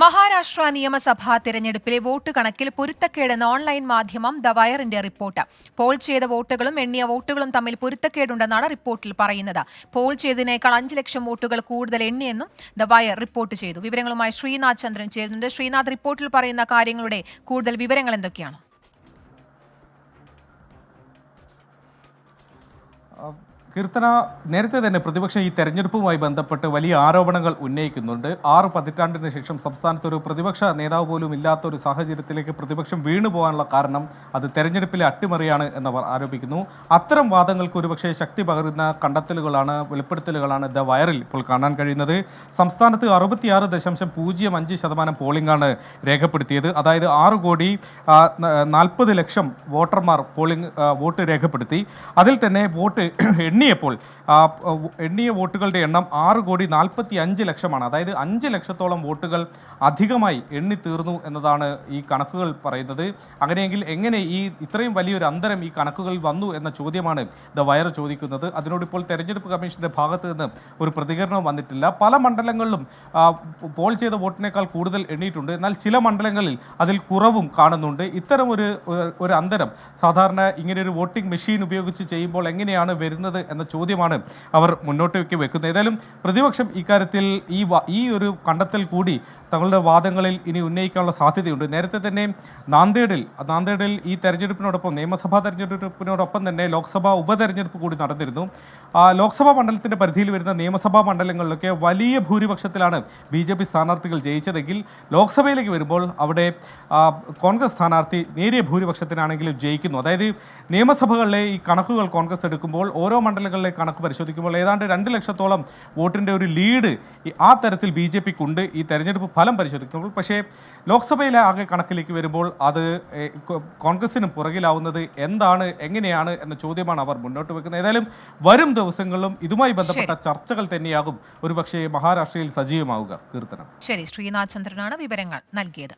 മഹാരാഷ്ട്ര നിയമസഭാ തെരഞ്ഞെടുപ്പിലെ വോട്ട് കണക്കിൽ പൊരുത്തക്കേടെന്ന് ഓൺലൈൻ മാധ്യമം ദ വയറിന്റെ റിപ്പോർട്ട്. പോൾ ചെയ്ത വോട്ടുകളും എണ്ണിയ വോട്ടുകളും തമ്മിൽ പൊരുത്തക്കേടുണ്ടെന്നാണ് റിപ്പോർട്ടിൽ പറയുന്നത്. പോൾ ചെയ്തതിനേക്കാൾ 5 ലക്ഷം വോട്ടുകൾ കൂടുതൽ എണ്ണിയെന്നും ദ വയർ റിപ്പോർട്ട് ചെയ്തു. വിവരങ്ങളുമായി ശ്രീനാഥ് ചന്ദ്രൻ ചേരുന്നുണ്ട്. ശ്രീനാഥ്, റിപ്പോർട്ടിൽ പറയുന്ന കാര്യങ്ങളുടെ കൂടുതൽ വിവരങ്ങൾ എന്തൊക്കെയാണ്? കീർത്തന, നേരത്തെ തന്നെ പ്രതിപക്ഷം ഈ തെരഞ്ഞെടുപ്പുമായി ബന്ധപ്പെട്ട് വലിയ ആരോപണങ്ങൾ ഉന്നയിക്കുന്നുണ്ട്. 6 പതിറ്റാണ്ടിന് ശേഷം സംസ്ഥാനത്ത് ഒരു പ്രതിപക്ഷ നേതാവ് പോലും ഇല്ലാത്ത ഒരു സാഹചര്യത്തിലേക്ക് പ്രതിപക്ഷം വീണുപോകാനുള്ള കാരണം അത് തെരഞ്ഞെടുപ്പിലെ അട്ടിമറിയാണ് എന്നവർ ആരോപിക്കുന്നു. അത്തരം വാദങ്ങൾക്ക് ഒരുപക്ഷെ ശക്തി പകരുന്ന കണ്ടെത്തലുകളാണ്, വെളിപ്പെടുത്തലുകളാണ് ദ വയറിൽ ഇപ്പോൾ കാണാൻ കഴിയുന്നത്. സംസ്ഥാനത്ത് 66.05% പോളിംഗാണ് രേഖപ്പെടുത്തിയത്. അതായത് 6,40,00,000 വോട്ടർമാർ വോട്ട് രേഖപ്പെടുത്തി. അതിൽ തന്നെ വോട്ട് എണ്ണിയ വോട്ടുകളുടെ എണ്ണം 6,45,00,000. അതായത് 5 ലക്ഷത്തോളം വോട്ടുകൾ അധികമായി എണ്ണി തീർന്നു എന്നതാണ് ഈ കണക്കുകൾ പറയുന്നത്. അങ്ങനെയെങ്കിൽ എങ്ങനെ ഇത്രയും വലിയൊരു അന്തരം ഈ കണക്കുകളിൽ വന്നു എന്ന ചോദ്യമാണ് ദ വയർ ചോദിക്കുന്നത്. അതിനോടിപ്പോൾ തെരഞ്ഞെടുപ്പ് കമ്മീഷന്റെ ഭാഗത്ത് നിന്ന് ഒരു പ്രതികരണം വന്നിട്ടില്ല. പല മണ്ഡലങ്ങളിലും പോൾ ചെയ്ത വോട്ടിനേക്കാൾ കൂടുതൽ എണ്ണിയിട്ടുണ്ട്. എന്നാൽ ചില മണ്ഡലങ്ങളിൽ അതിൽ കുറവും കാണുന്നുണ്ട്. ഇത്തരം ഒരു അന്തരം സാധാരണ ഇങ്ങനെയൊരു വോട്ടിംഗ് മെഷീൻ ഉപയോഗിച്ച് ചെയ്യുമ്പോൾ എങ്ങനെയാണ് വരുന്നത് എന്ന ചോദ്യമാണ് അവർ മുന്നോട്ട് വെക്കുന്നത്. ഏതായാലും പ്രതിപക്ഷം ഇക്കാര്യത്തിൽ ഈ ഒരു കണ്ടെത്തൽ കൂടി തങ്ങളുടെ വാദങ്ങളിൽ ഇനി ഉന്നയിക്കാനുള്ള സാധ്യതയുണ്ട്. നേരത്തെ തന്നെ നാന്ദേഡിൽ ഈ തെരഞ്ഞെടുപ്പിനോടൊപ്പം, നിയമസഭാ തെരഞ്ഞെടുപ്പിനോടൊപ്പം തന്നെ ലോക്സഭാ ഉപതെരഞ്ഞെടുപ്പ് കൂടി നടന്നിരുന്നു. ലോക്സഭാ മണ്ഡലത്തിന്റെ പരിധിയിൽ വരുന്ന നിയമസഭാ മണ്ഡലങ്ങളിലൊക്കെ വലിയ ഭൂരിപക്ഷത്തിലാണ് BJP സ്ഥാനാർത്ഥികൾ ജയിച്ചതെങ്കിൽ ലോക്സഭയിലേക്ക് വരുമ്പോൾ അവിടെ കോൺഗ്രസ് സ്ഥാനാർത്ഥി നേരിയ ഭൂരിപക്ഷത്തിനാണെങ്കിലും ജയിക്കുന്നു. അതായത് നിയമസഭകളിലെ ഈ കണക്കുകൾ കോൺഗ്രസ് എടുക്കുമ്പോൾ ഓരോ മണ്ഡലങ്ങളിലെ കണക്ക് പരിശോധിക്കുമ്പോൾ ഏതാണ്ട് 2 ലക്ഷത്തോളം വോട്ടിൻ്റെ ഒരു ലീഡ് ആ തരത്തിൽ BJPക്കുണ്ട് ഈ തെരഞ്ഞെടുപ്പ് ഫലം പരിശോധിക്കുമ്പോൾ. പക്ഷേ ലോക്സഭയിലെ ആകെ കണക്കിലേക്ക് വരുമ്പോൾ അത് കോൺഗ്രസിന് പുറകിലാവുന്നത് എങ്ങനെയാണ് എന്ന ചോദ്യമാണ് അവർ മുന്നോട്ട് വെക്കുന്നത്. ഏതായാലും വരും ദിവസങ്ങളിലും ഇതുമായി ബന്ധപ്പെട്ട ചർച്ചകൾ തന്നെയാകും ഒരുപക്ഷെ മഹാരാഷ്ട്രയിൽ സജീവമാവുക. കീർത്തനം. ശരി, ശ്രീനാഥ് ചന്ദ്രനാണ് വിവരങ്ങൾ നൽകിയത്.